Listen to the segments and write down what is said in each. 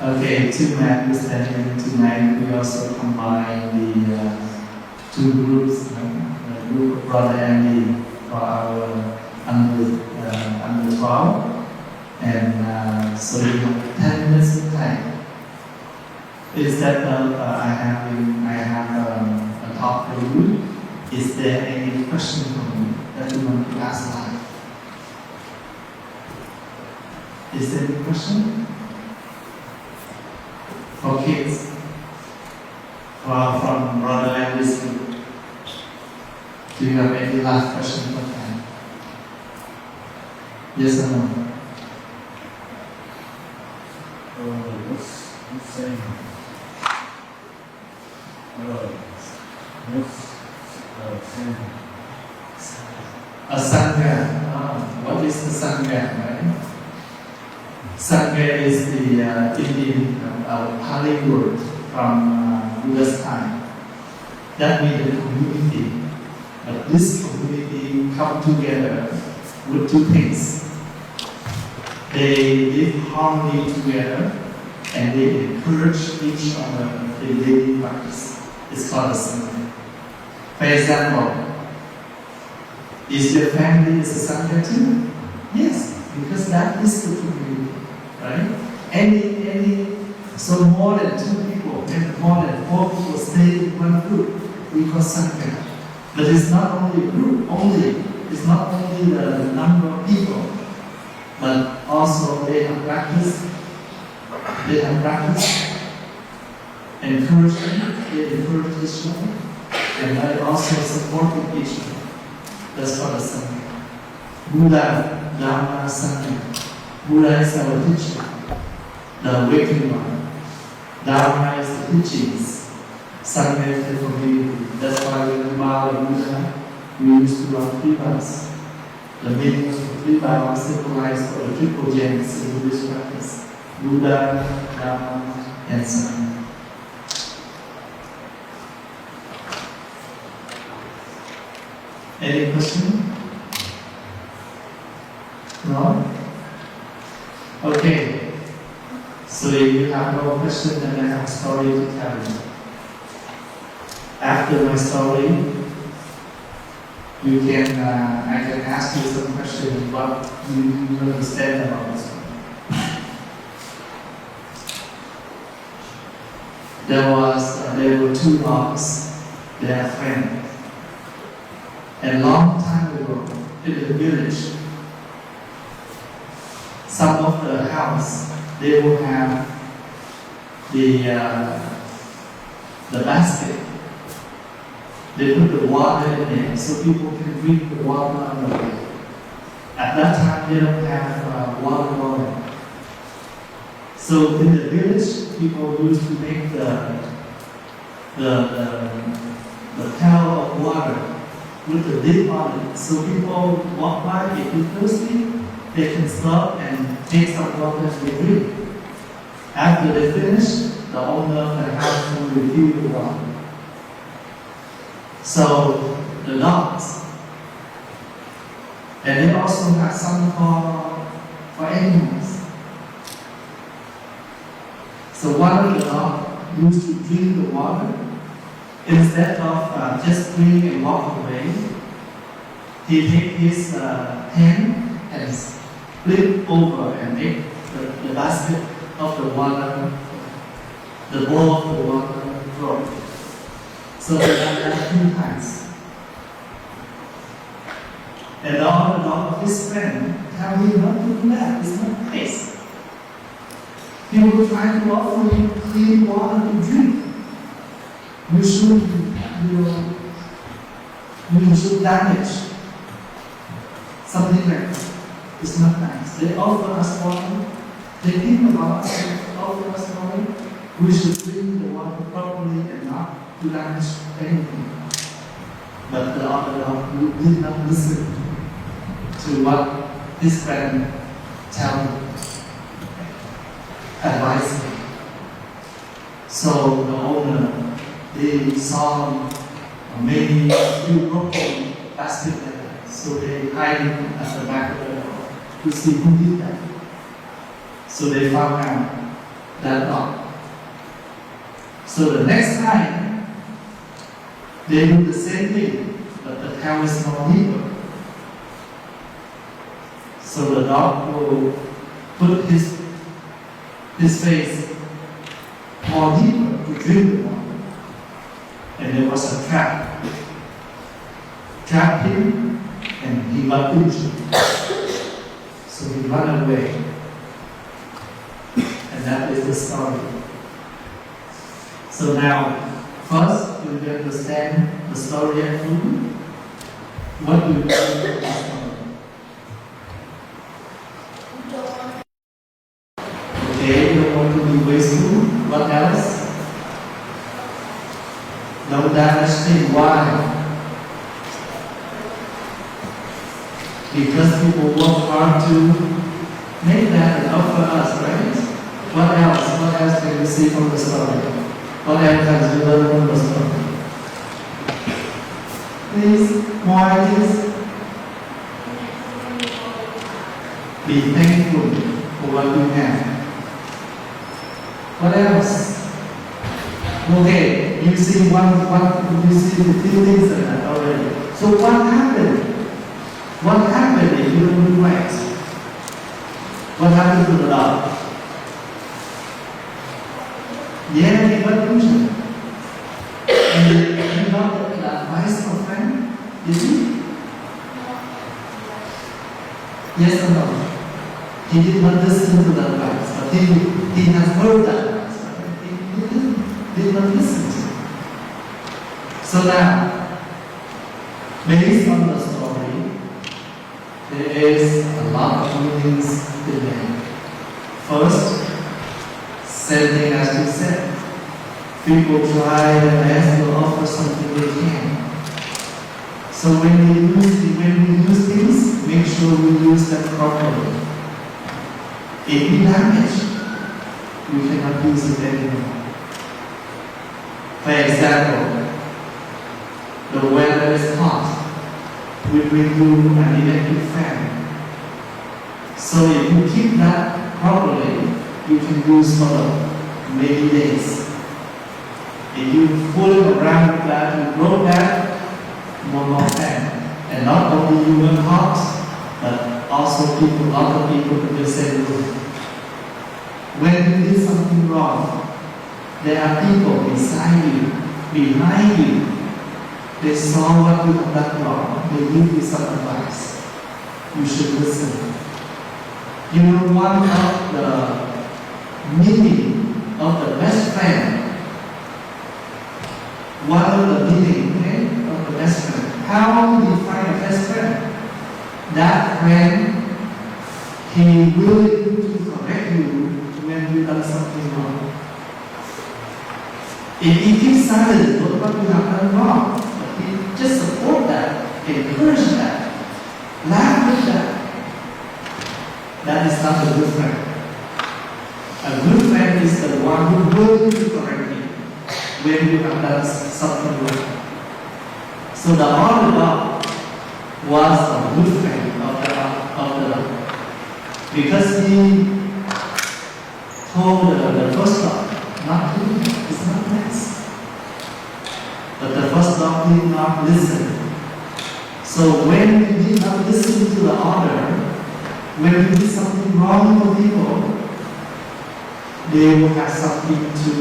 Okay, two men standing tonight. We also combine the two groups, the group of Brother Andy for our under 12, and so we have 10 minutes of time. Instead of I have a talk for you. Is there any question from you that you want to ask live? Is there any question? For kids? From Brother Andy's group? Do you have any last question for them? Yes or no? What's saying? A Sangha. What is the Sangha, right? Sangha is the Indian Pali word from Buddha's time. That means the community. But this community come together with two things. They live harmony together and they encourage each other in daily practice. It's called a Sangha. For example, is your family is a Sangha too? Yes, because that is the community, right? So more than 2 people and more than 4 people stay in one group, we call Sangha. But it's not only a group, it's not only the number of people, but also they have practice, encouragement, they encourage each other, and they also support each other. That's what a Sangha. Buddha, Dharma, Sangha. Buddha is our teacher, the awakened one. Dharma is the teachings. Sangha is the community. That's why when we bow to Buddha, we used to run 3 bars. The meaning of the 3 bars symbolized for the triple gems in Buddhist practice: Buddha, Dharma, and Sangha. Any question? No? Okay. So if you have no question, then I have a story to tell you. After my story, I can ask you some questions what you understand about this one. There were 2 dogs. They are friends. And long time ago, in the village, some of the house they will have the basket. They put the water in there so people can drink the water on the way. At that time, they don't have water bottle. So in the village, people used to make the pail of water with the lid on it. So people walk by, if they're thirsty, they can stop and take some water and they drink. After they finish, the owner of the house will refill the water. So the dogs, and they also have some for animals. So one of the dogs used to drink the water. Instead of just drink and walk away, he take his hand and flip over and make the basket of the water, the bowl of the water flow. So they done that 2 times. And all the dog of his friend tell him not to do that, it's not nice. He will try to offer him clean water to drink. You should damage something like that. It's not nice. They offer us water. They think about us and offer us water. We should drink the water properly and not to damage anything. But the other dog did not listen to what his friend tell him, advise him. So the owner, they saw many few broken basket like that. So they hide him at the back of the door to see who did that. So they found out that dog. So the next time, they do the same thing, but the tail is more deeper. So the dog will put his face more deeper to drink the water. And there was a trap. Trapped him, and he got injured. So he ran away. And that is the story. So now, first you will understand the story at home. What do you think of the story? Okay, you don't want to be wasteful. What else? No damage thing. Why? Because people work hard to make that enough for us, right? What else? What else can you see from the story? What else can you learn from the story? Please, more ideas? Be thankful for what you have. What else? Okay, you see you see the few things like that already. So what happened? What happened if you don't do right? What happened to the dog? Yeah, he got injured. And he got the advice from a friend. Did he? Yes or no? He did not listen to the advice, but he has heard that advice, but he did not listen to it. So now, based on the story, there is a lot of meanings in there. First, same thing as we said. People try their best to offer something they can. So when we use things, make sure we use them properly. If we damage, we cannot use it anymore. For example, the weather is hot. We bring you an electric fan. So if you keep that properly, you can use for many days. If you fool around with that, you broke that, one more fan. And not only you were hot, but also a lot of people in the same room. When you did something wrong, there are people beside you, behind you. They saw what you have done wrong. They give you some advice. You should listen. You know, one of the meaning of the best friend. One of the meaning, okay, of the best friend. How do you define a best friend? That friend, he willing to correct you when you done something wrong. If he keeps silent about what you have done wrong, but he just support that, encourage that, laugh with that, that is not a good friend. A good friend is the one who will correct you when you have done something wrong. So the other dog was a good friend of the dog, because he told the first dog not to do it. It's not nice. But the first dog did not listen. So when you did not listen to the other, when you did something wrong to people, they will have something to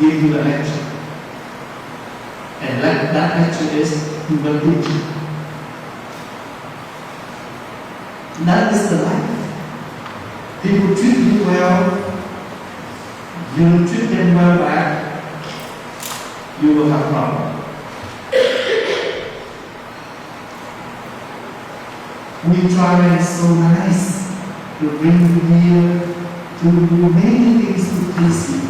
give you a lecture. And that lecture is human teaching. That is the life. People treat you well, you treat them well back, you will have problem. We try so nice to bring you here, to do many things to please you.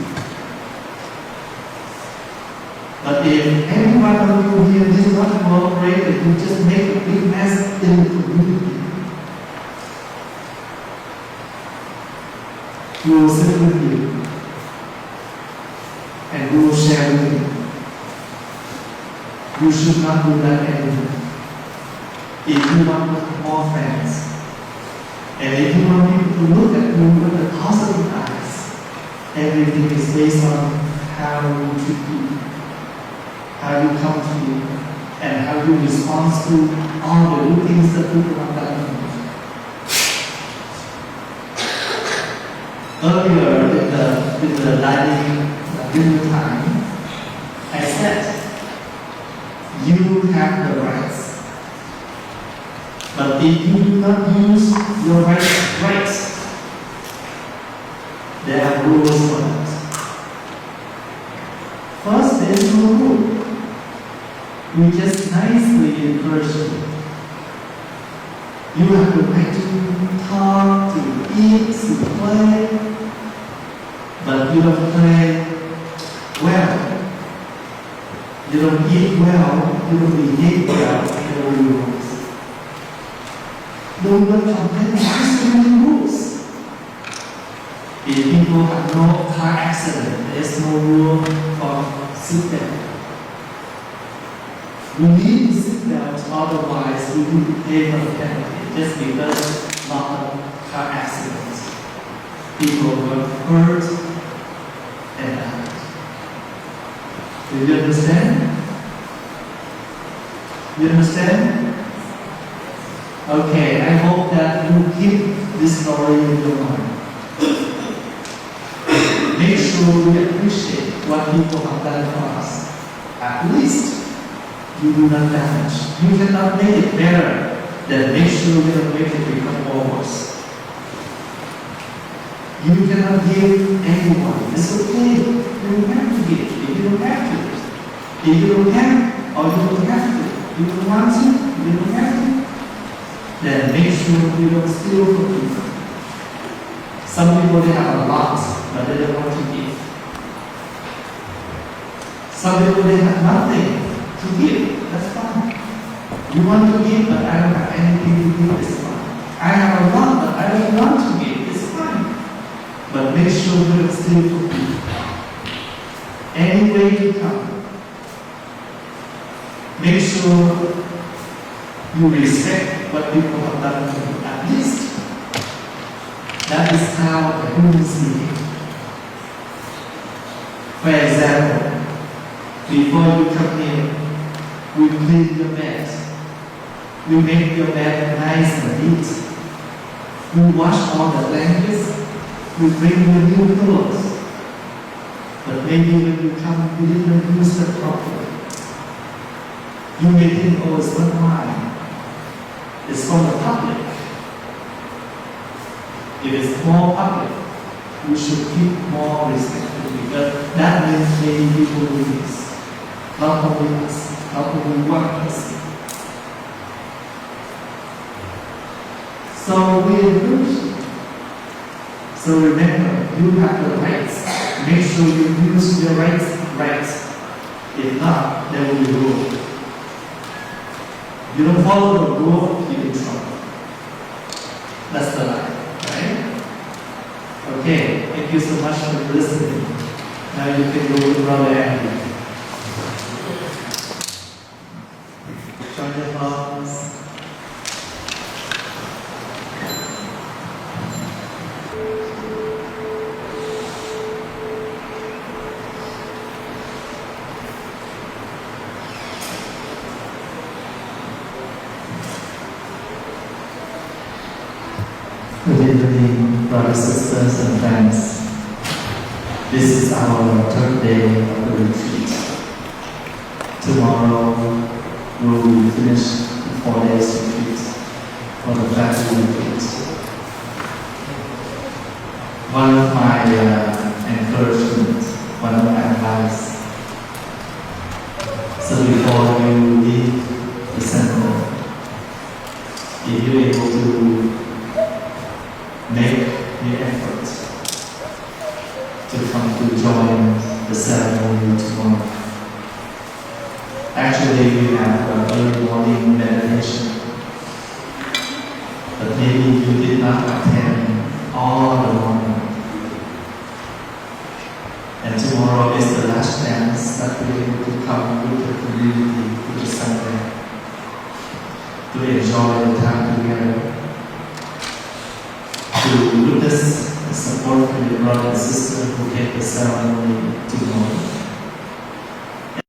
But if any one of you here did not cooperate, and you just make a big mess in the community, we will sit with you and we will share with you. You should not do that anymore. If you want more friends, and if you want people to look at you with a positive eyes, Everything is based on how you treat people, how you come to you, and how you respond to all the good things that people have done. Earlier in the dining dinner time, I said, you have the rights. But if you do not use your rights, there are rules for that. First, there is no rule. We just nicely encourage you. You have the right to talk, to eat, to play, but you don't play well. You don't eat well, you don't behave well, there are rules. Don't complain, there's so many rules. If people have no car accident, there's no rule for seatbelt. We need to seatbelt, otherwise we will pay for the penalty just because not a car accident. People will hurt and die. Do you understand? You understand? Okay, I hope that you keep this story in your mind. Make sure we appreciate what people have done for us. At least you do not damage. You cannot make it better. Then make sure you don't make it become worse. You cannot give anyone. It's okay. You don't have to give. If you don't have to. If you don't have, or you don't have to. You don't want to, you don't have to. Then make sure you don't steal from people. Some people, they have a lot, but they don't want to give. Some people, they have nothing to give. That's fine. You want to give, but I don't have anything to give. It's fine. I have a lot, but I don't want to give. It's fine. But make sure you don't steal from people. Any way you come, make sure you respect what people have done to you. At least that is how the humans behave. For example, before you come here, we clean your bed. We make your bed nice and neat. We wash all the blankets. We bring you new clothes. But maybe when you come, you didn't use them properly. You may think, oh, it's not mine. It's from the public. If it's more public, we should keep more respectful because that means many people do this. Not only us, not only one person. So we encourage you. So remember, you have the rights. Make sure you use your rights. If not, there will be rule. You don't follow the rule, you're in trouble. That's the lie, right? Okay, thank you so much for listening. Now you can go to Brother Andy. Join your palms. Good evening, brothers, sisters, and friends. This is our third day of the retreat. Tomorrow we will finish the 4 days retreat for the family retreat. One of my encouragement, one of my advice. So before you leave the center, if you're able to make the effort to come to join the ceremony tomorrow. Actually, we have an early morning meditation, but maybe you did not attend all the morning. And tomorrow is the last chance that we're able to come with the community to the Sunday to enjoy the time together, to witness the support from your brother and sister who take the ceremony tomorrow. And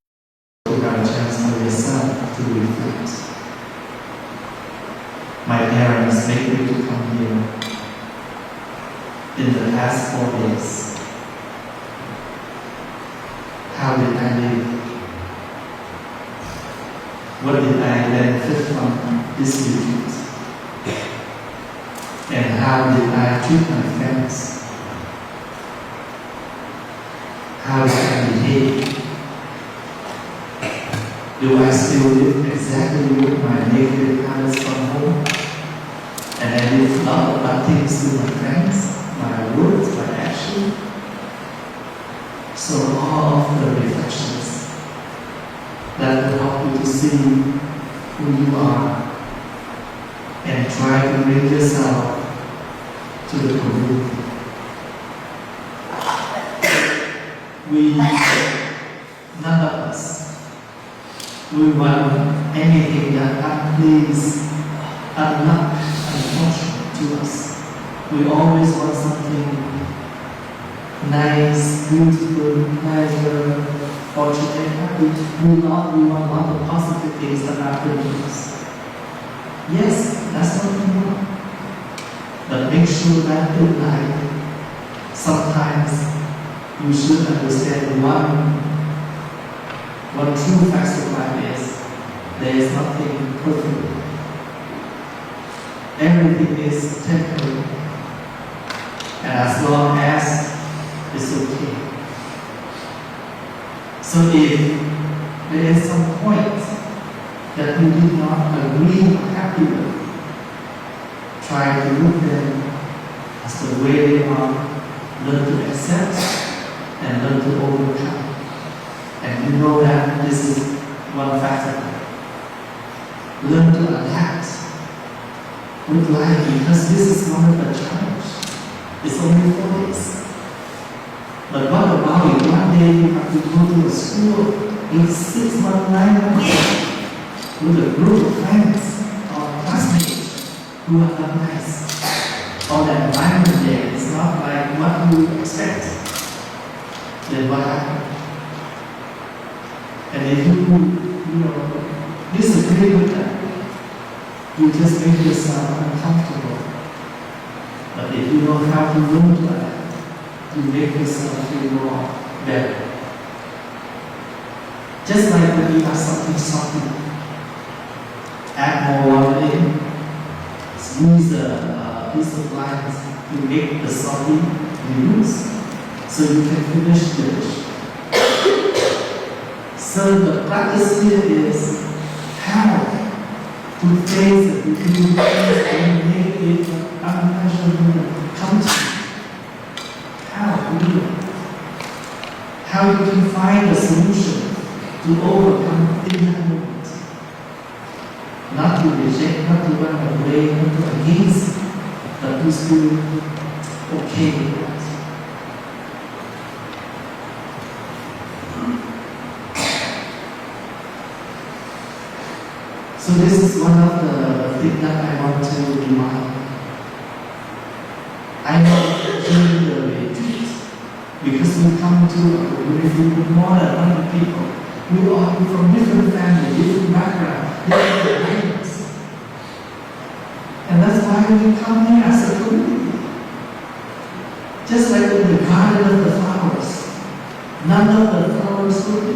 you got a chance for yourself to reflect. My parents made me to come here in the past 4 days. How did I live? What did I benefit from this retreat? And how did I treat my friends? How did I behave? Do I still live exactly with my negative habits from home? And I live a lot of bad things to my friends, my words, my action. So all of the reflections that will help you to see who you are and try to bring yourself to the community. None of us, we want anything that unpleased, unfortunate to us. We always want something nice, beautiful, pleasure, fortunate, happy. We want all the positive things that happen to us. Yes, that's what we want. But make sure that in life, sometimes you should understand what true facts of life is. There is nothing perfect. Everything is temporary. And as long as it's okay. So if there is some point that you did not agree or happy with, try to look at them as the way they are, learn to accept and learn to overcome. And you know that this is one factor. Learn to adapt with life, because this is one of the challenges. It's only 4 days. But what about it? One day you have to go to a school in 6 months, 9 months with a group of friends or classmates who are not nice. Or the environment there is not like what you expect. Then what happens? And if you disagree with that, you just make yourself uncomfortable. But if you know how to learn to adapt, you make yourself feel more better. Just like when you have something salty, add more water in, use a piece of lime to make the salty reduce, so you can finish the dish. So the practice here is how to face the difficulties and make it unpleasant come to you. How to do it? How you can find a solution to overcome in that moment. Not to reject, not to run away, not to against, but to still okay with that. So this is one of the things that I want to remind. I know during the retreat, because we come to a community with more than 100 people, we are from different families, different backgrounds, different languages. And that's why we come here as a community. Just like in the garden of the flowers, none of the flowers look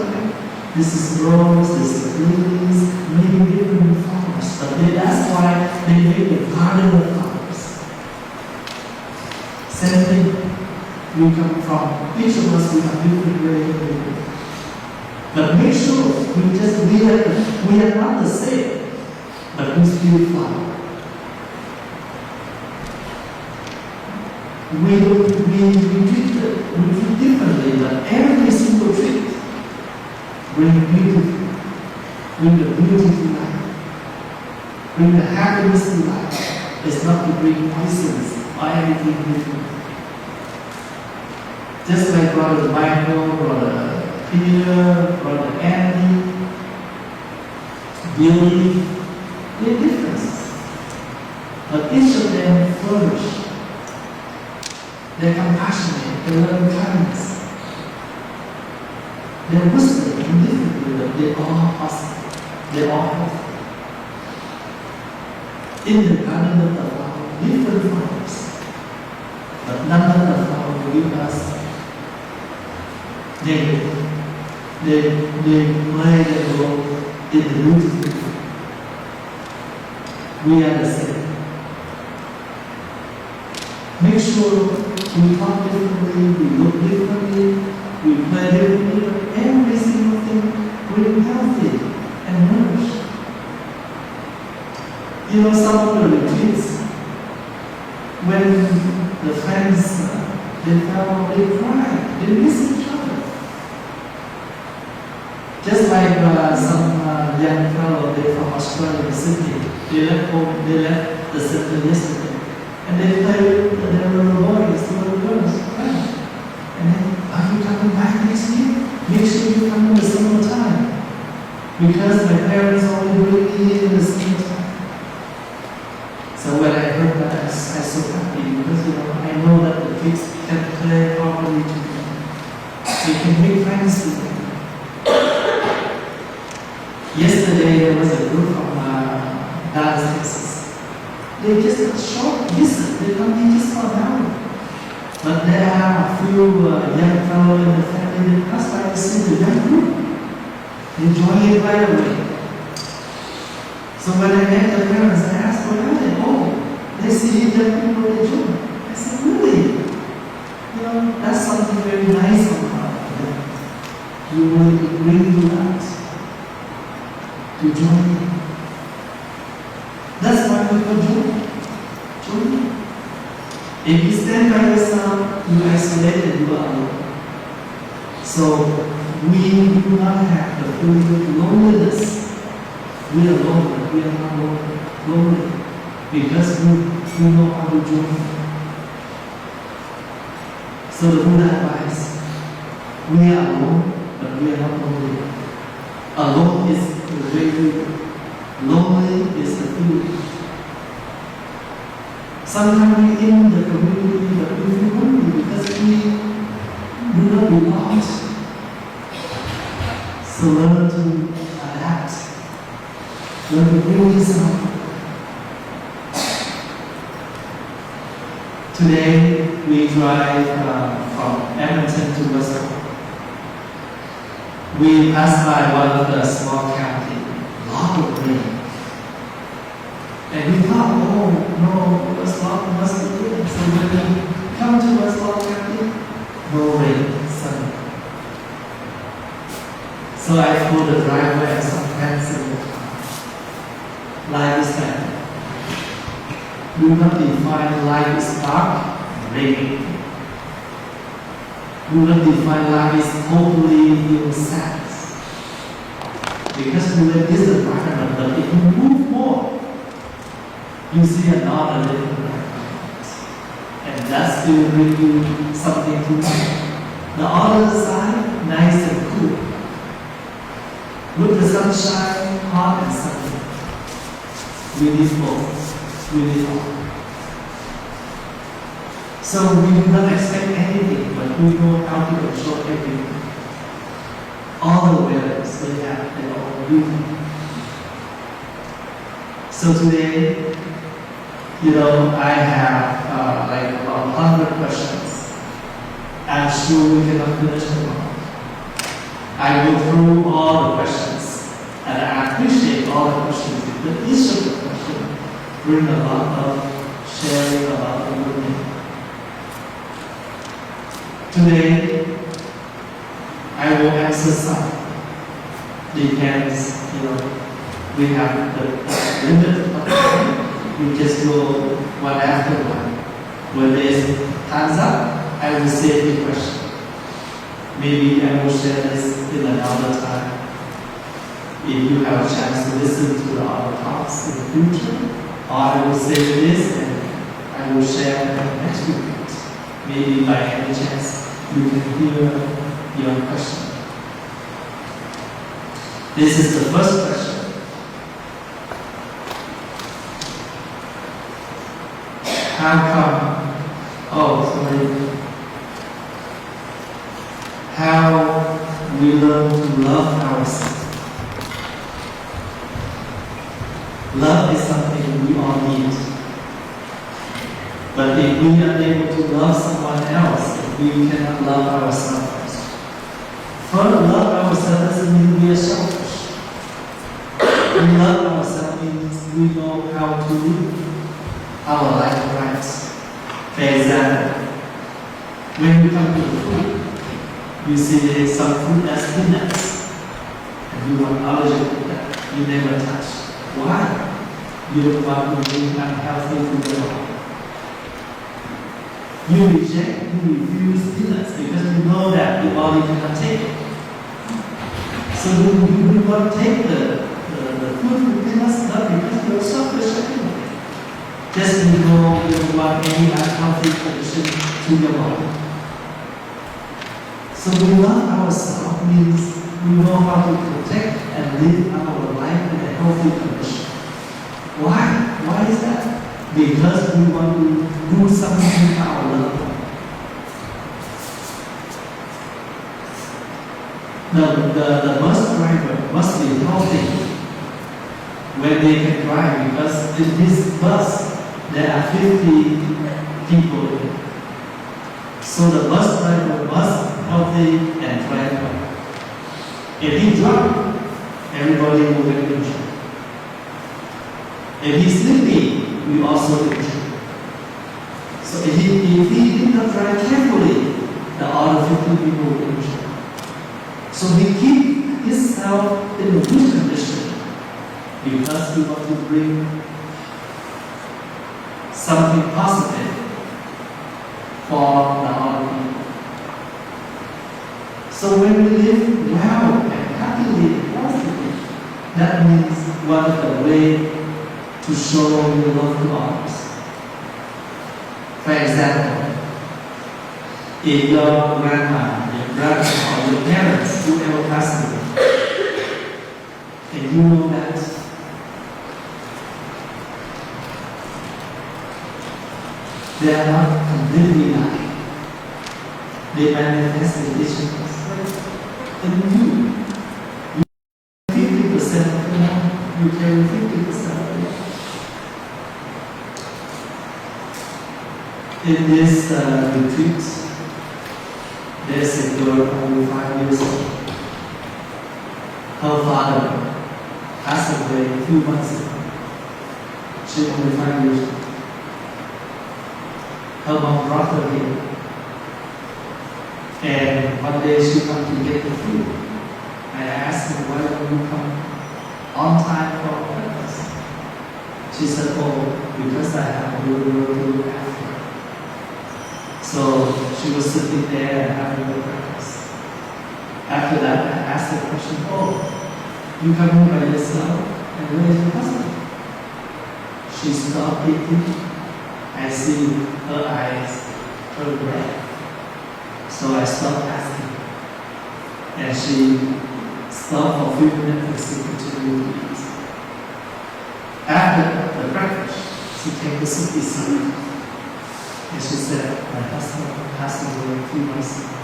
like this is rose, this is lilies, many different flowers. But that's why they made the garden of flowers. Same thing. We come from, each of us, we have different ways of living. But make sure we are not the same, but we still flower. We treat differently, but every single treat bring the beauty to life, bring the happiness to life. It's not to bring poisons or anything different. Just like Brother Michael, Brother Peter, Brother Andy, Billy, they're different. But each of them flourish. they're compassionate, they learn kindness. They're Muslim in different way, but they all positive, they all healthy. In the garden of the flower, different flowers, but none of the flowers give us negative. They play their role in the beautiful. We are the same. Make sure we talk differently, we look differently, we play differently, but every single thing we're healthy and nourished. You know, some of the retreats, when the friends, they fell, they cried, they miss each other. Just like some young fellow, they from Australia, Sydney, they left home, they left the center yesterday, and they played with their little boys, little girls, right? And then, are you coming back next year? Make sure you come in the summertime, because my parents only bring me in the summertime. So when I heard that, I was so happy, because I know that the kids can play properly together. They can make friends together. Yesterday there was a group from Dallas, Texas. They just a short visit. They come here just for an hour. But there are a few young fellows in the family that passed by to see the young group. They joined it right away. So when I met the parents, I asked, where are they? Oh, they see young people, they join. I said, really? That's something very nice about them. You will bring you out to join. That's why people join. If you stand by yourself, you isolate and you are alone. So we do not have the feeling of loneliness. We are alone, but we are not lonely because we know how to join. So the Buddha advises, we are alone, but we are not lonely. Alone is the way we go. Lonely is the feeling. Sometimes we in the community, but we feel lonely because we do not belong. So learn to adapt. Learn to bring yourself. Today we drive from Edmonton to Westport. We passed by one of the small county, lot of rain. And we thought, oh no, Westport must be good. So when we come to Westport County, no rain, sunny. So I pulled the driveway and some fence in the car. Life is that. Do not define life is dark, raining. Do not define life is totally sadness. Because we live this environment, but if you move more, you see another living environment. And that still brings you something to do. The other side, nice and cool. With the sunshine, hot and sunny. We need both. We need all. So we do not expect anything, but we know how to control everything. All the weathers, they have their own beauty. So today, I have like about 100 questions. I'm sure we cannot finish them all. I go through all the questions, and I appreciate all the questions because each of the questions bring a lot of sharing about the movement. Today, I will answer some. Depends, we have the limit of time. We just go one after one. When there's time's up, I will save the question. Maybe I will share this in another time. If you have a chance to listen to the other talks in the future, or I will save this and I will share in the next weekend. Maybe by any chance you can hear your question. This is the first question. How come? Oh, sorry. how we learn to love ourselves. Love is something we all need. But if we are able to love someone else, we cannot love ourselves. For love ourselves doesn't mean we are selfish. We love ourselves means we know how to live our life right. For example, when you come to the food, you see some food as peanuts, and you are allergic to that. You never touch. Why? You don't want to bring unhealthy food at all. You reject, you refuse peanuts because you know that your body cannot take it. So you will not take the food with peanuts, not because you're selfish anyway. Just because you don't want any unhealthy condition to your body. So we love ourselves means we know how to protect and live our life in a healthy condition. Why? Why is that? Because we want to do something for our loved one. The bus driver must be healthy when they can drive, because in this bus there are 50 people in it. So the bus driver must be healthy and drive well. If he drunk, everybody will get injured. If he's sleepy, we also injured. So if he did not drive carefully, the other 50 people will injured. So he keep himself in a good condition because he wants to bring something positive for the other people. So when we live well and happily and healthily, that means one of the ways to show your love to others. For example, if your grandma, your brother, or your parents, whoever passed away, and you know that they are not completely alive, they manifest in visions, and you 50% of the love, you carry 50% of the love. In this retreat, there's a girl only 5 years old. Her father passed away a few months ago. She's only 5 years old. Her mom brought her here. And one day she came to get the food. I asked her, why don't you come on time for breakfast? She said, oh, because I have a little girl to look after. So she was sitting there and having the breakfast. After that, I asked the question, oh, you come home by yourself, and where is your husband? She stopped eating. I see her eyes turn red. So I stopped asking. And she stopped for a few minutes and continued to eat. After the breakfast, she came to sit beside me. And she said, my husband passed away a few months ago.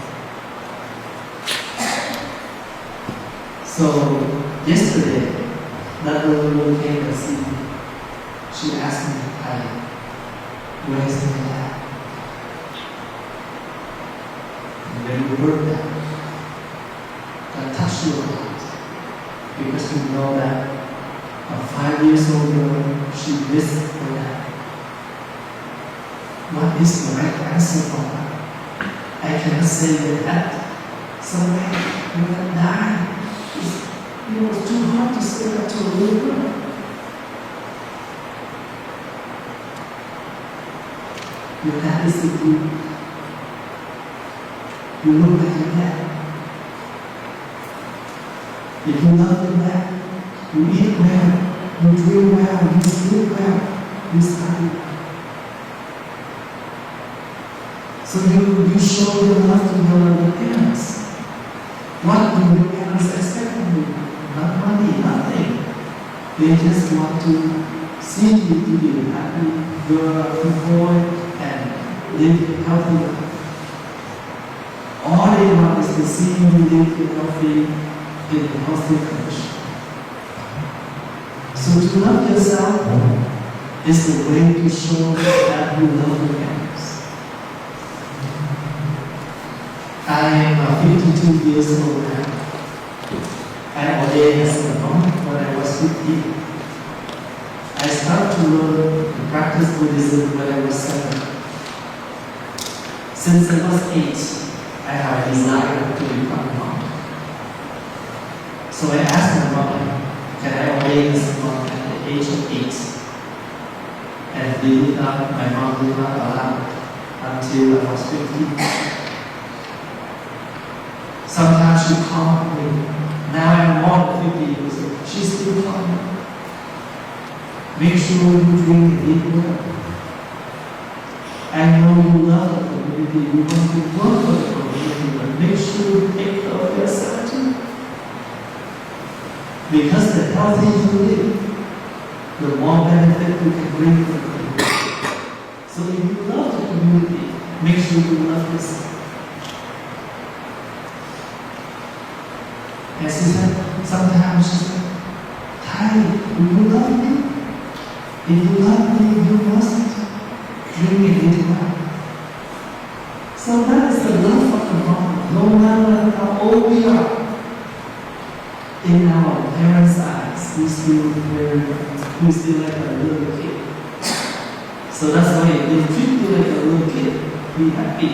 So yesterday, that little girl came to see me. She asked me, where is my dad? And when you heard that touched your heart. Because you know that a 5 years old girl, she missed her dad. What is the right answer for her? I cannot say that somewhere you will die. It was too hard to say that to a little girl. Your dad is with you. You look like your dad. If you love your dad, you eat well, you drink well, you sleep well, you study well. So you show your love to your parents. What do your parents expect from you? Not money, nothing. They just want to see you to be happy, girl, boy, and live a healthy life. All they want is to see you live in a healthy condition. So to love yourself is the way to show that you love your parents. I am 52 years old now. I ordained as a monk when I was 15. I started to learn and practice Buddhism when I was 7. Since I was 8, I have a desire to become a monk. So I asked my mother, can I ordain as a monk at the age of 8? And my mom did not allow until I was 15. Sometimes she called me. Now I'm more than 50 years old. She still calls me. Make sure you drink and eat well. I know you love the community. You want to work for the community, but make sure you take care of yourself too. Because the healthier you live, the more benefit you can bring to the community. So if you love the community, make sure you love yourself. And she said, sometimes she said, Thai, do you love me? If you love me, you must bring it into life. So that is the love of the Lord. No matter how old we are, in our parents' eyes, we still very young. We still like a little kid. So that's why if they treat you like a little kid, be happy.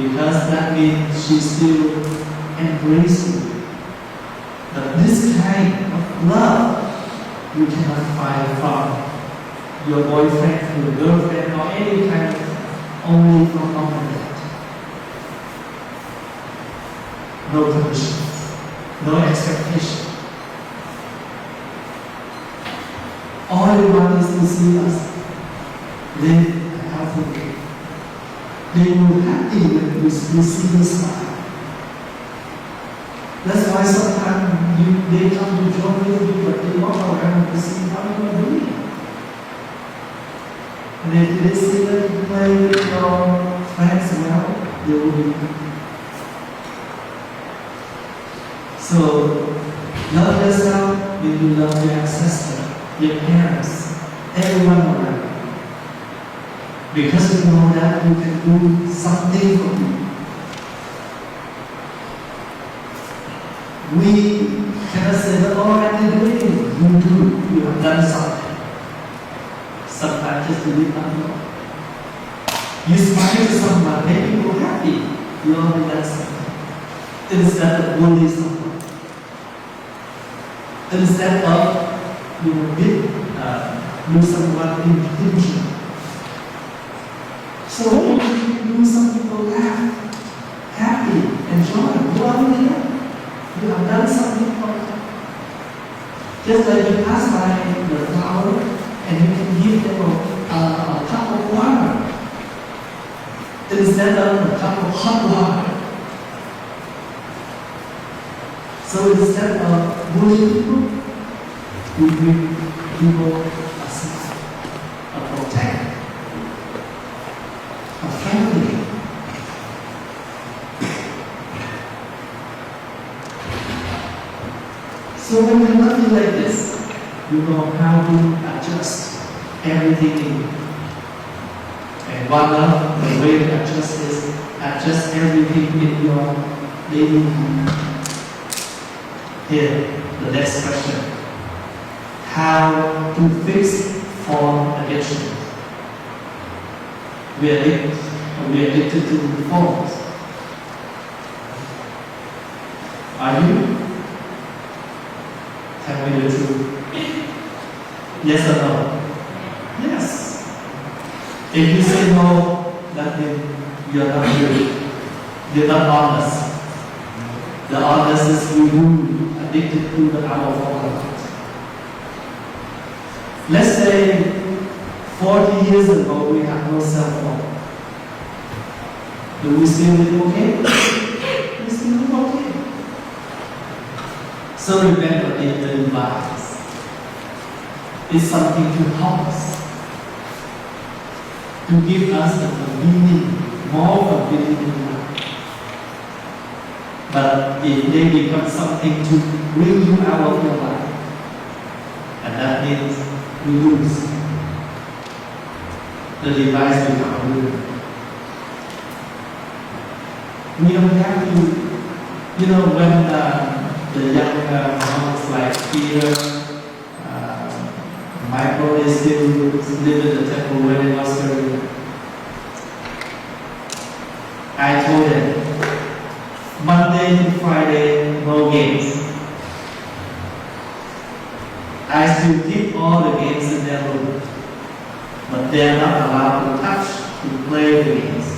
Because that means she still embraces you. But this kind of love you cannot find from your boyfriend, your girlfriend, or any kind of, only from mom and dad. No conditions, no expectation. All they want is to see us live a healthy way. They will be happy when you see the smile. That's why sometimes they come to join with you, but they walk around to see how you are doing. And if they see that you play with your friends well, they will be happy. So, love yourself when you love your ancestor, your parents, everyone around. Because you know that you can do something for people. We cannot say that, oh, I didn't do anything. You do. You have done something. Sometimes just to live alone. You smile to someone, make people happy. You already done something. Instead of bullying someone. Instead of do someone intention. So when you do some people laugh, happy, enjoy, you already done. You have done something for them. Just like you pass by the flower and you can give them a cup of water instead of a cup of hot water. So instead of bullying people, we bring people a smile, a protect, a family. So when you're nothing like this, you know how to adjust everything in you. And one of the way to adjust is adjust everything in your daily life. Here, the next question. How to fix form addiction? We are addicted to forms. Are you? Tell me the truth. Yes or no? Yes. If you say no, that means you're not real. You're not honest. The honest is you addicted to the hour of Allah. Let's say 40 years ago we had no cell phone. Do we still live okay? We still live okay. So remember, in the device is something to help us, to give us the convenience, more convenient in life. But it may become something to bring you out of your life. And that means we lose. The device becomes real. We don't have to, when the young monks like Peter, Michael, they still live in the temple when it was very young. I told them, Monday to Friday, no games. I still keep all the games in their room, but they are not allowed to touch, to play the games.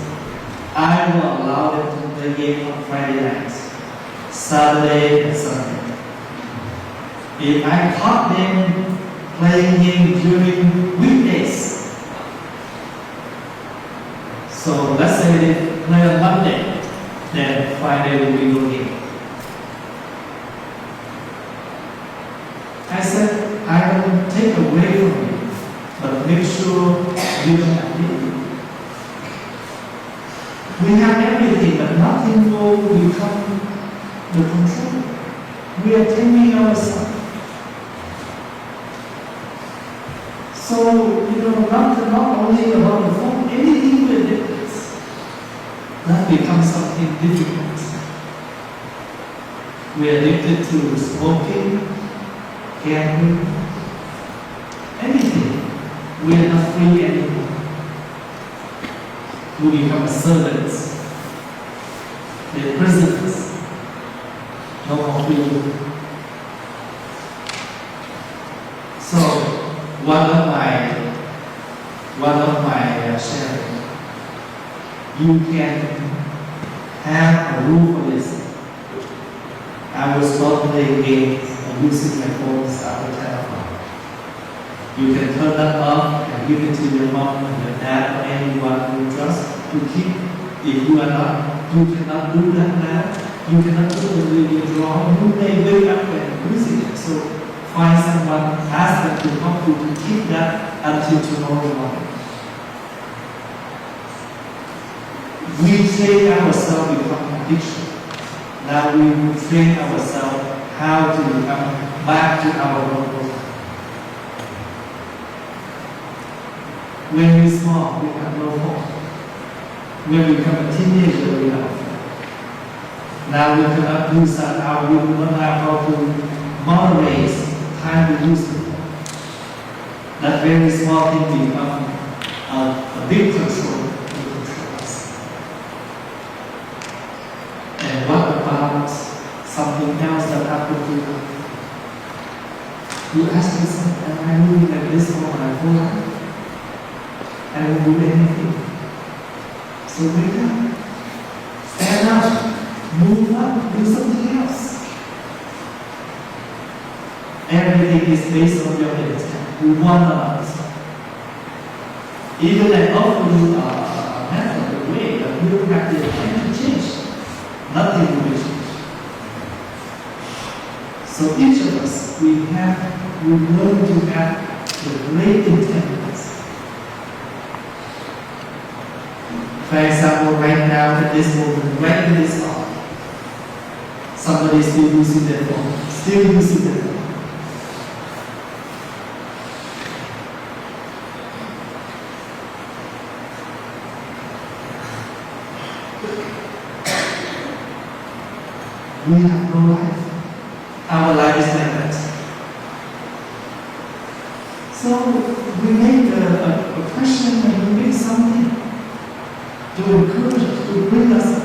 I will allow them to play games on Friday nights, Saturday and Sunday. If I caught them playing games during weekdays, so let's say they play on Monday, then Friday will be no game. I said, I will take away from you, but make sure you don't have it. We have everything, but nothing will become the control. We are taming ourselves. So, not only about the phone, anything with it, that becomes something difficult. We are addicted to smoking, gambling, anything. We are not free anymore. We become servants. We are prisoners. No more freedom. So, one of my sharing, you can have a rule for this. I will stop playing games and using my phones after 10 o'clock. You can turn that off and give it to your mom and your dad or anyone you trust to keep. If you cannot do that now. You cannot do the withdrawal. You may wake up and losing it. So find someone, ask them to help you to keep that until tomorrow morning. We train ourselves to become addiction. Now we will train ourselves how to become back to our normal life. When we're small, we have no phone. When we become a teenager, we have phone. Now we cannot use that. We will not have how to moderate time to use it. That very small thing become a big control. And what about something else that happened to you? You ask yourself, am I living like this for my whole life? I won't do anything. So wake up, stand up, move up, do something else. Everything is based on your intent. You want to understand. Even I offer you a method, a way, but you don't have the intent to change. Nothing will change. So each of us, we learn to have the great intents. For example, right now, at this moment, right in this hour, somebody is still using their phone, still using their phone. We have no life. Our life is like that. So we make a question and we make something to encourage us, to bring us up.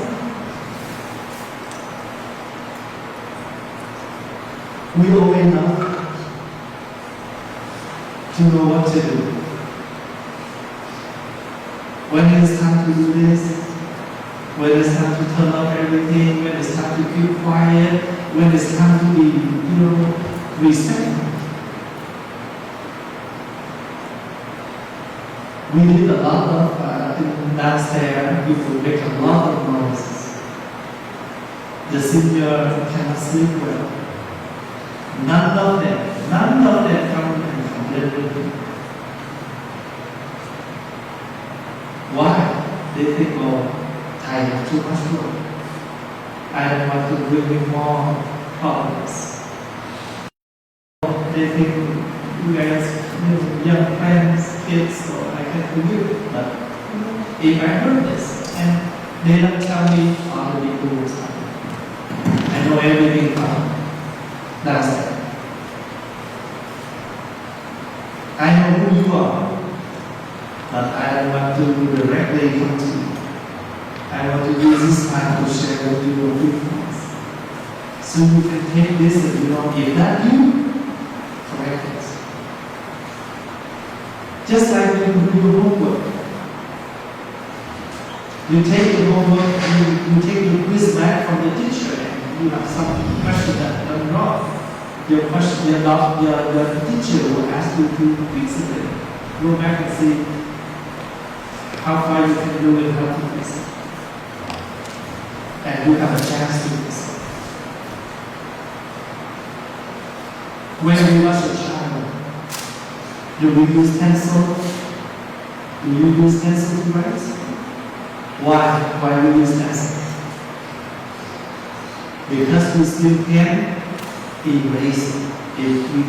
We owe enough to know what to do. When it's time to do this, when it's time to turn off everything, when it's time to keep quiet, when it's time to be, respectful. We did a lot of downstairs. People make a lot of noises. The senior cannot sleep well. None of them come and complain with me. Why? They think, I have too much work. I don't want to bring you more problems. They think you guys, young friends, kids, so I can forgive it. But if I heard this and they don't tell me all the rules, I know everything from downstairs. I know who you are, but I don't want to directly come to you. I want to use this time to share with you a few things. So you can take this and if that you, correct it. Just like when you do homework. You take the homework, you take the quiz back from the teacher and you have some question that done wrong. Your teacher will ask you to fix it. Go back and see how far you can do it, how to fix it. And you have a chance to fix it. When you was a child, do you use pencil? Do you use pencil to write? Why do you use pencil? Because we still can erase if we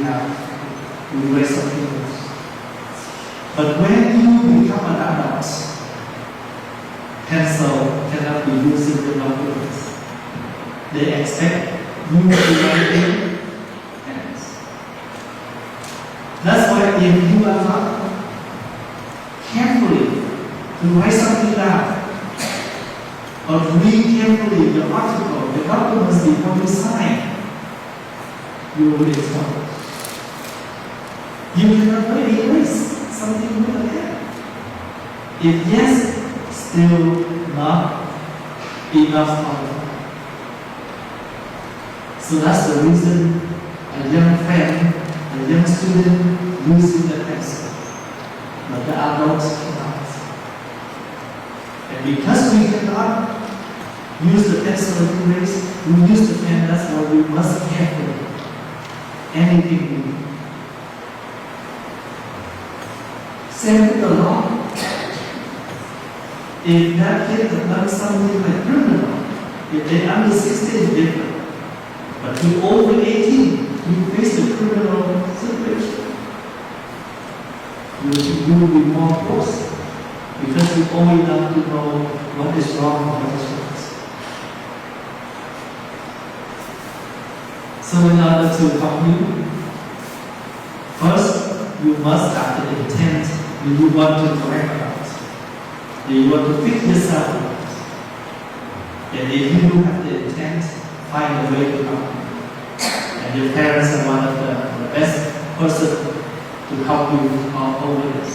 erase something else. But when you become an adult, pencil cannot be used in the documents. They expect you to write in pens. That's why if you are not carefully to write something down, or read carefully the article, the documents before you sign, you will be trouble. You cannot really erase something with a pen. If yes, still not enough time. So that's the reason a young friend, a young student using the pencil, but the adults cannot. And because we cannot use the pencil to erase, we use the pen. That's why we must be careful. Anything we do. Same with the law. If that kid has done something like criminal, if they under 16 is different. But you over 18, you face the criminal situation. You will be more close because you old enough to know what is wrong and what is right. So in order to help you, first you must have the intent. Do you want to correct about? Do you want to fix yourself out? And if you do have the intent, find a way to help you. And your parents are one of the best person to help you over this.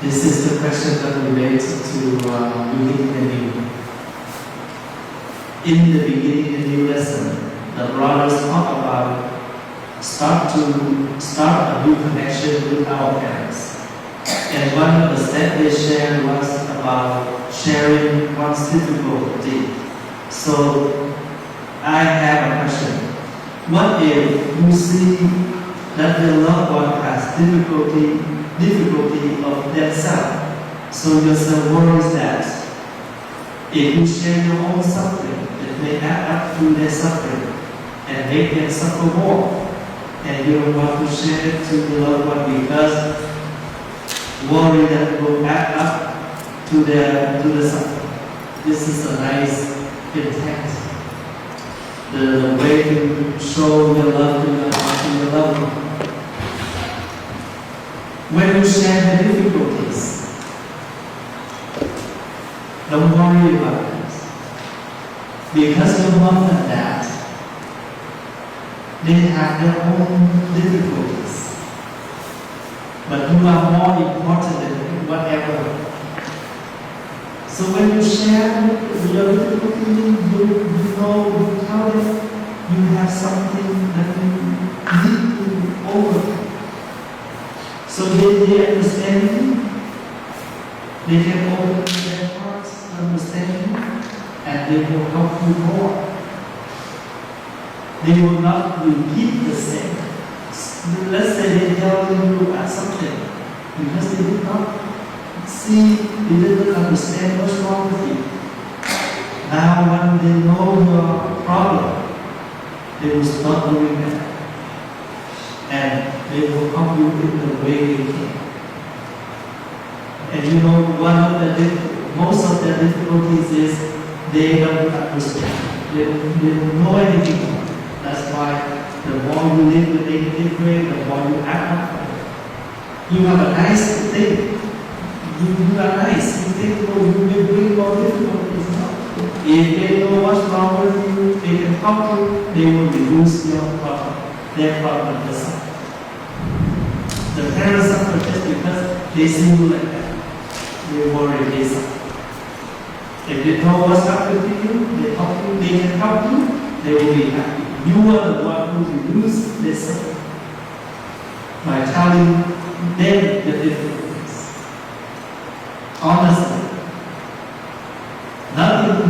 This is the question that relates to beginning anew. In the beginning anew lesson, the brothers talk about start a new connection with our parents. And one of the steps they shared was about sharing one's difficulty. So I have a question. What if you see that your loved one has difficulty of themselves? So yourself worries that if you share your own suffering, it may add up to their suffering and make them suffer more. And you don't want to share it to the loved one because worry that will add up to the suffering. This is a nice intent. The way to show your love to your loved one. When you share the difficulties, don't worry about it. Because your mom and dad, they have their own difficulties. But you are more important than whatever. So when you share your difficulty, you know, you tell them you have something that you need to overcome. So they understand you. They can open their hearts to understand you, and they will help you more. They will not repeat the same. Let's say they tell you about something because they did not see, they didn't understand what's wrong with you. Now when they know your problem, they will stop doing that. And they will help you in the way they can. And you know, most of their difficulties is they don't understand. They don't know anything. That's why the more you live the negative way, the more you act like it. You have a nice thing. You are nice. You think, oh, you will bring more difficulties. If they know what's wrong with you, they can help you, they will reduce your problem. Their problem is solved. The parents suffer just because they see you like that. They worry, they suffer. If they know what's happening to you, they help you, they can help you, they will be happy. You are the one who reduces their suffering by telling them the difficulties. Honestly, nothing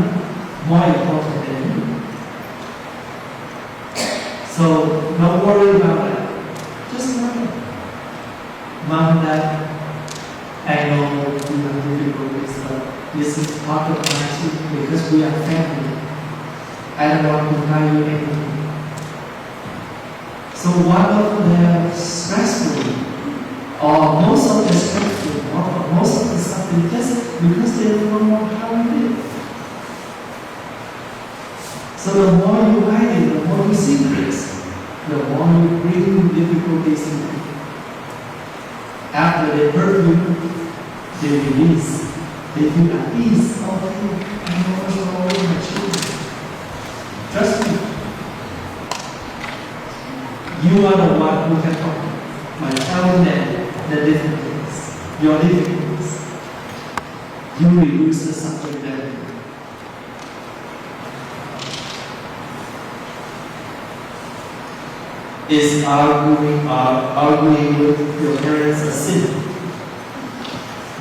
more important than you. So don't worry about that. Just know, Mom, Dad, I know you have difficulties, but this is part of my life because we are family. I don't want to tell you anything. So one of them stressful, or most of them stressful, or most of the suffering just because they don't know how to live. So the more you hide it, the more you secrets, the more you bring difficulties in life. After they hurt you, they release. They feel at peace. Okay, I know what's wrong with my children. Trust me. You are the one who can help by telling them the difficulties, your difficulties. You reduce the suffering there. Is arguing with your parents a sin?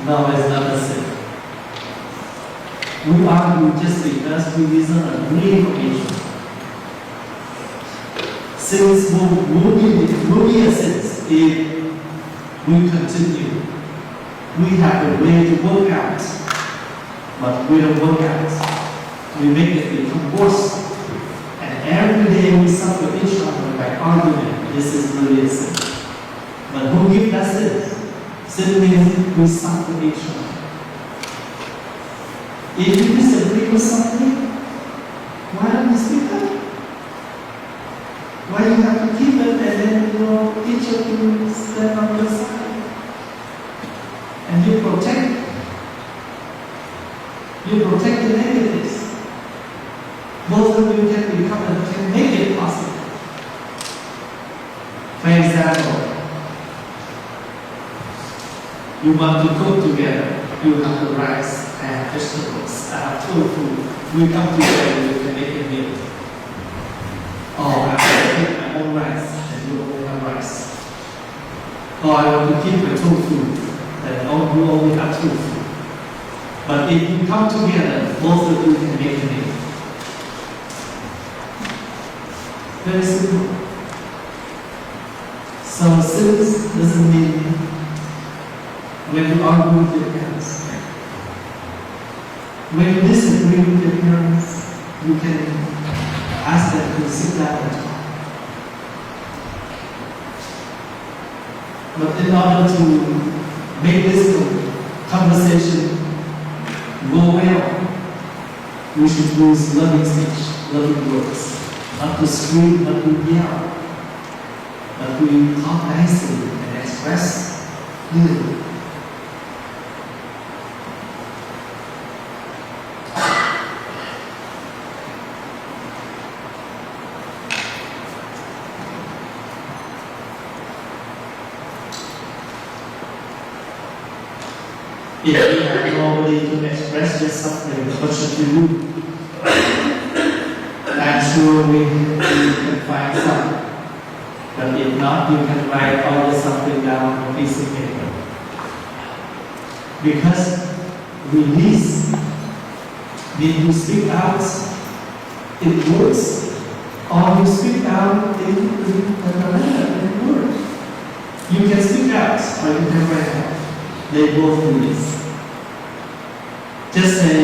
No, it's not a sin. We argue just because we doesn't agree on each other. Sins will be a sin if we continue. We have a way to work out, but we don't work out. We make it become worse. And every day we suffer each other by argument. This is really a sin. But who gives that sin? Sin means we suffer each other. If you disagree with something, why don't you speak up? Why you have to keep it and then your teacher will stand on your side? And you protect the negatives. Both of you can make it possible. For example, you want to cook together. You have the rice, I have vegetables, I have tofu. We come together, we can make a meal. Or I want to make my own rice, and you only have rice. Or I want to keep my tofu, and you only have tofu. But if you come together, both of you can make a meal. Very simple. So sins doesn't mean when you argue with your parents. When you disagree with your parents, you can ask them to sit down and talk. But in order to make this conversation go well, we should use loving speech, loving words. Not to scream, not to yell, but to talk nicely and express clearly. If you have nobody to express your suffering, what should you do? I'm sure we can find some. But if not, you can write all this something down on a piece of paper. Because release means you speak out in words, or you speak out in a letter, in word. You can speak out, or you can write out. They both release. Just say,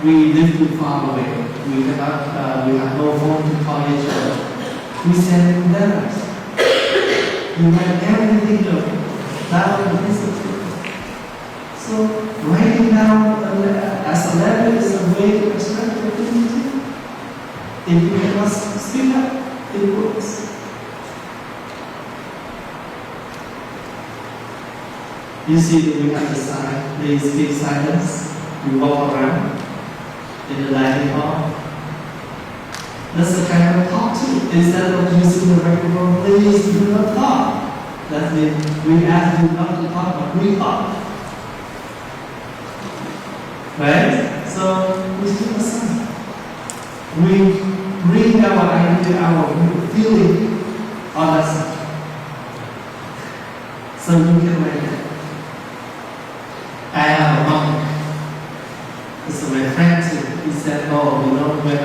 we live too far away. We cannot. We have no phone to call each other. We send letters. You write everything down on a piece of paper. So writing down as a letter is a way to express your feelings. If you cannot speak up, it works. You see that we have the sign, please keep silence. We walk around in the dining hall. That's the kind of talk too. Instead of using the microphone, please do not talk. That means we ask you not to talk, but we talk. Right? So we keep aside. We bring our idea, our feeling on us. So you can write that. I have a monk. This is my friend too. He said, oh, you know, when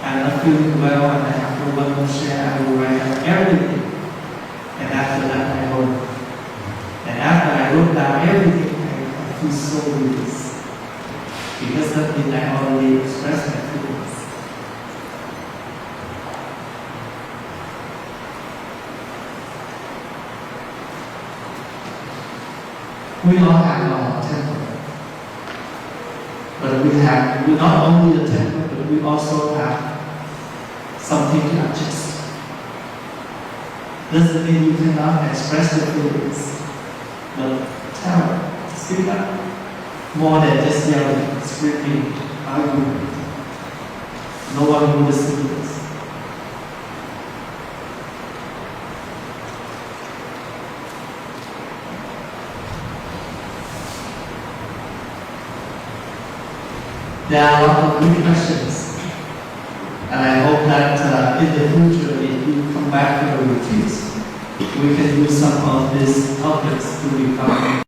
I'm not feeling well and I have no one to share, I will write down everything. And after that, I wrote. And after I wrote down everything, I feel so released. Because that means I already expressed my feelings. We all have our temper, but we not only the temper, but we also have something to adjust. Doesn't mean you cannot express your feelings, but speak up, more than just yelling, screaming, arguing. No one will listen to this. There are a lot of good questions, and I hope that in the future, if you come back to the retreats, we can use some of these topics to become better.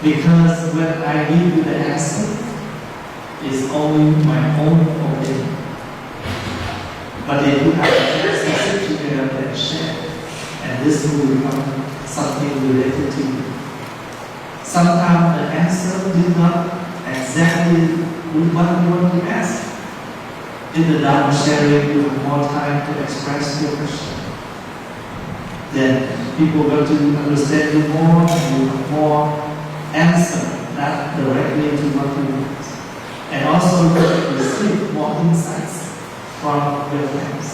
Because when I give you the answer, it's only my own opinion. But if you have a chance to sit together and share, and this will become something related to you. Sometimes the answer did not exactly what you want to ask. In the Dharma sharing, you have more time to express your question. Then people will to understand you more, and you have more answer that directly to what you want. And also you will receive more insights from your friends.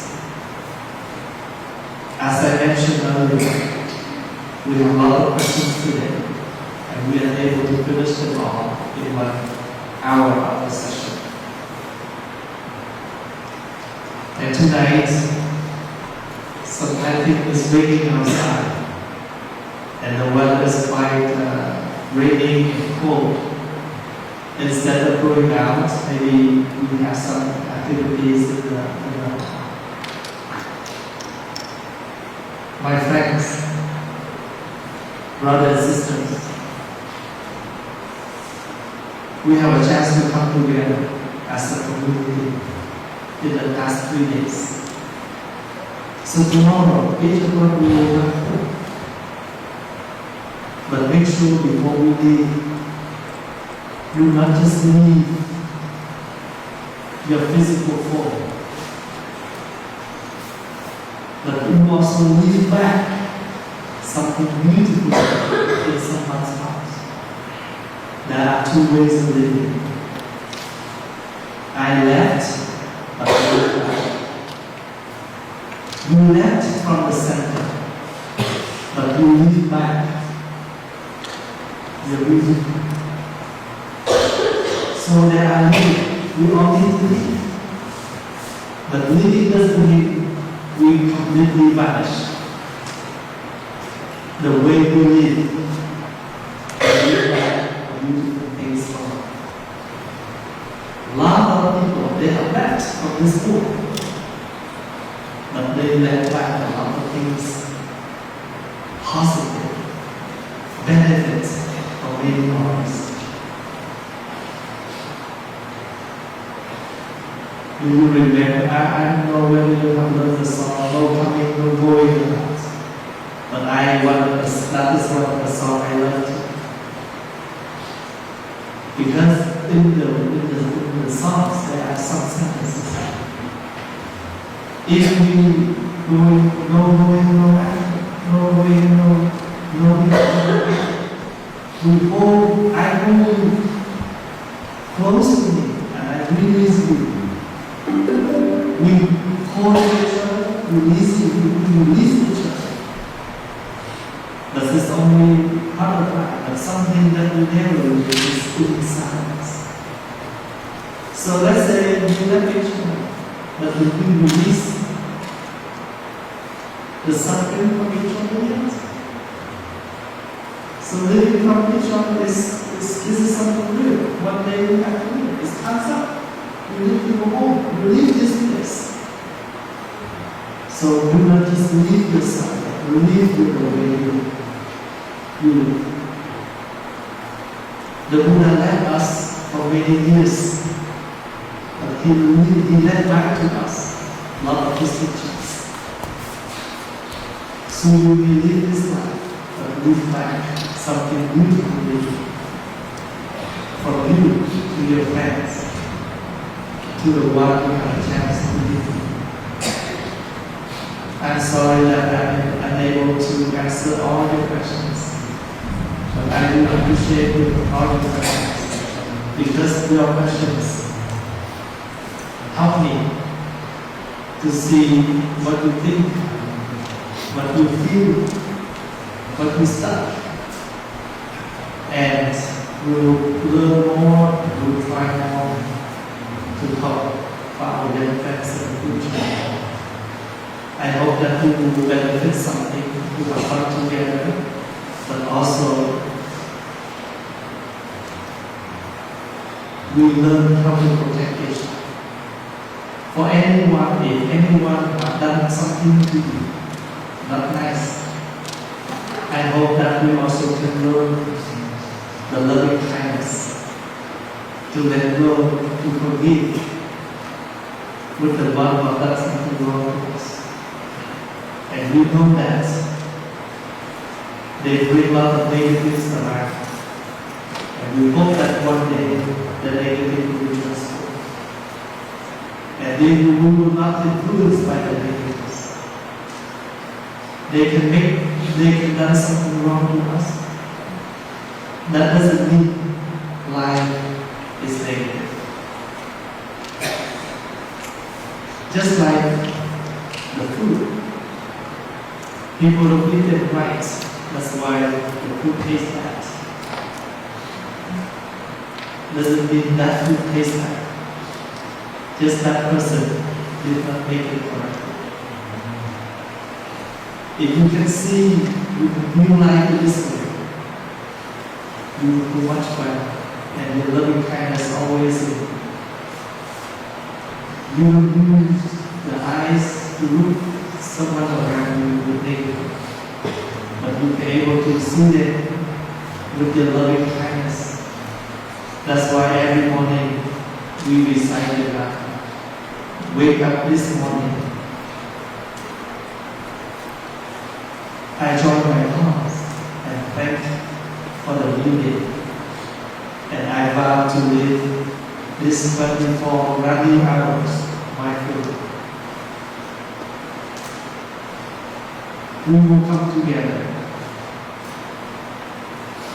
As I mentioned earlier, we have a lot of questions today, and we are able to finish them all in 1 hour of the session. And tonight, I think it's raining outside, and the weather is quite rainy and cold. Instead of going out, maybe we have some activities in the park. My friends, brothers and sisters, we have a chance to come together as a community in the past 3 days. So tomorrow, each of us will have hope. But make sure before we leave, do not just leave your physical form, but you also leave back something beautiful in someone's heart. There are 2 ways of living. I left, but I went back. You left from the center, but you leave back the reason. So there are living. We all need to live. But living doesn't mean we completely vanish. The way we live, beautiful things for a lot of people, they have left from this world. but they left back a lot of things positive, benefits of being honest. You will remember, I don't know whether you have learned the song, no coming, no going or not. But that is one of the songs I love too. Because in the songs there are some sentences. If we going, no going, no back, no way, no we hold, I hold you close to me and I release you. We hold each other, release each other. This is only part of life, but something that we never release in silence. So let's say we love each other, but we release the suffering from each other yet. So living from each other is something real. One day we have to live. It comes up. We need to go home. We leave this place. So do not just leave yourself. Leave the way you live. The Buddha left us for many years. But he left back to us a lot of his teachings. So you may live this life, but leave back something beautiful for you, to your friends, to the one who have a chance to live. I'm sorry that I'm unable to answer all your questions, but I do appreciate all your questions, because your questions help me to see what you think, what you feel, what you study. And we'll learn more, we'll try more to help our young friends in the future. I hope that we will benefit something we have come together, but also we learn how to protect each other. For anyone, if anyone has done something to you not nice, I hope that we also can learn the loving kindness, to let go, to forgive with the one who has done something wrong to us. And we know that they bring a lot of negatives around. And we hope that one day the negative will be transformed. And they will not be influenced by the negatives. They can done something wrong to us. That doesn't mean life is negative. Just like the food. People don't eat it right. That's why the food tastes bad. Doesn't mean that food tastes bad. Just that person did not make it correctly. If you can see new life in this way, you will do much better, and your loving kindness always in. You will use the eyes to look someone around you with negative, but you'll be able to see them with your loving kindness. That's why every morning we recite the Dharma. Wake up this morning. I join my heart and thank for the new day. And I vow to live this 24 running hours mindfully. We will come together.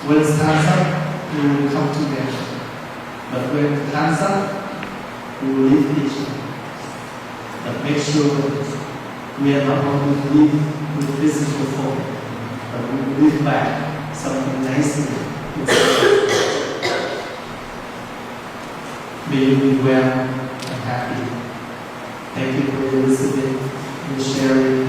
When time's up, we will come together. But when time's up, we will leave each other. But make sure we are not only live with physical form, but we will live back something nicely. May you be well and happy. Thank you for your listening, your sharing,